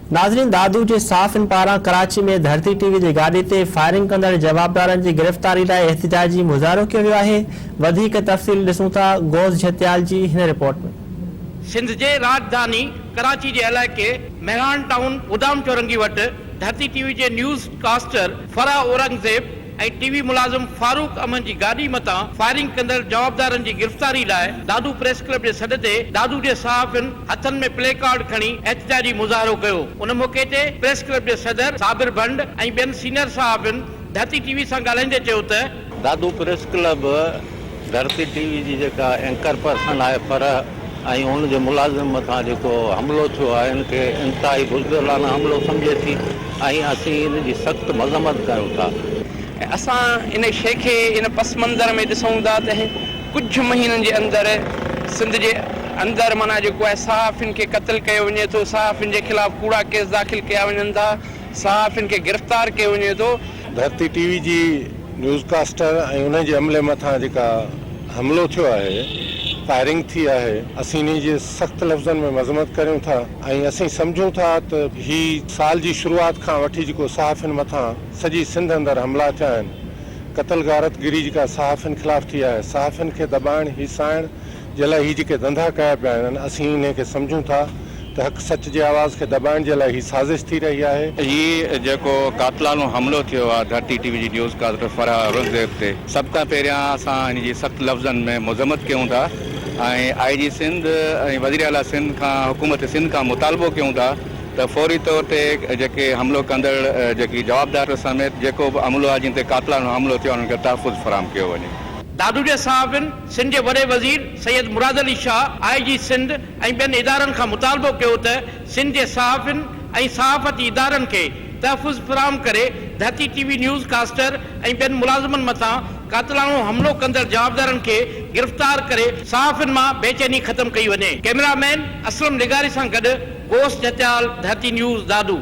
नाज़रीन, दादू जे साफ़िन पारां कराची में धरती टीवी जी गाॾी ते फायरिंग कंदड़ जवाबदारनि जी गिरफ़्तारी लाइ एहतिजाजी मुज़ाहिरो कयो वियो आहे। वधीक तफ़सील ॾिसूं था गौस झत्याल जी हिन रिपोर्ट में। सिंध जे राजधानी कराची जे इलाइक़े मेहरान टाउन उदाम चौरंगी वटि धरती टीवी जे न्यूज़ कास्टर फराह औरंगज़ेब ऐं टीवी मुलाज़िम फारूक अमन जी गाॾी मथां फायरिंग कंदड़ जवाबदारनि जी गिरफ़्तारी लाइ दादू प्रेस क्लब जे सॾ ते दादू जे सहाफ़िन हथनि में प्ले कार्ड खणी एहतिजाजी मुज़ाहिरो कयो। उन मौक़े ते प्रेस क्लब जे सदर साबिर भंड ऐं ॿियनि सीनियर सहाफ़िन धरती टीवी सां ॻाल्हाईंदे चयो त दादू प्रेस क्लब धरती टीवी जी जेका एंकर पर्सन आहे फराह ऐं हुनजे मुलाज़िम मथां जेको हमिलो थियो आहे इनखे इंतिहाई बुज़दिलाना हमिलो सम्झे थी ऐं असीं इन जी सख़्तु मज़म्मत कयूं था। असां इन शइ खे इन पस मंज़र में ॾिसूं था त कुझु महीननि जे अंदरि सिंध जे अंदरि माना जेको आहे सहाफ़िन खे क़त्ल कयो वञे थो, सहाफ़िन जे ख़िलाफ़ कूड़ा केस दाख़िल कया वञनि था, सहाफ़िन खे गिरफ़्तार कयो वञे थो। धरती टीवी जी न्यूज़कास्टर ऐं उन जे अमले मथां जेका हमिलो थियो आहे, फायरिंग थी आहे, असीं इन जी सख़्तु लफ़्ज़नि में मज़म्मत करियूं था ऐं असीं सम्झूं था त ही साल जी शुरूआत खां वठी जेको सहाफ़िन मथां सॼी सिंध अंदरि हमला थिया आहिनि, क़त्ल गारतगिरी जेका सहाफ़िन ख़िलाफ़ थी आहे, सहाफ़िन खे दॿाइण हिसाइण जे लाइ ही जेके धंधा कया पिया आहिनि, असीं इन खे सम्झूं था त हक़ सच जे आवाज़ खे दॿाइण जे लाइ ही साज़िश थी रही आहे। ही जेको कातलानो हमिलो थियो आहे धरती टीवी जी न्यूज़ कास्टर फराह औरंगज़ेब ते, सभ खां पहिरियां असां इन जी सख़्तु लफ़्ज़नि में मज़म्मत कयूं था ऐं IG सिंध ऐं वज़ीर आला सिंध खां हुकूमत सिंध खां मुतालबो कयूं था त फौरी तौर ते जेके हमिलो कंदड़ जेकी जवाबदार समेत जेको बि अमलो आहे जिन ते कातलानो हमिलो थियो आहे उन्हनि खे तहफ़ुज़ फ़राहम कयो वञे। दादू जे सहाफ़िन सिंध जे वॾे वज़ीर सैयद मुराद अली शाह IG सिंध ऐं ॿियनि इदारनि खां मुतालबो कयो त सिंध जे सहाफ़िन ऐं सहाफ़ती इदारनि खे तहफ़ुज़ फ़राहम करे धरती टीवी न्यूज़ कास्टर ऐं ॿियनि मुलाज़िमनि मथां कातलानो हमिलो कंदड़ जवाबदारनि खे गिरफ़्तार करे सहाफ़िन मां बेचैनी ख़तमु कई वञे। कैमरामैन असलम निगारी सां गॾु गौस झत्याल, धरती न्यूज़ दादू।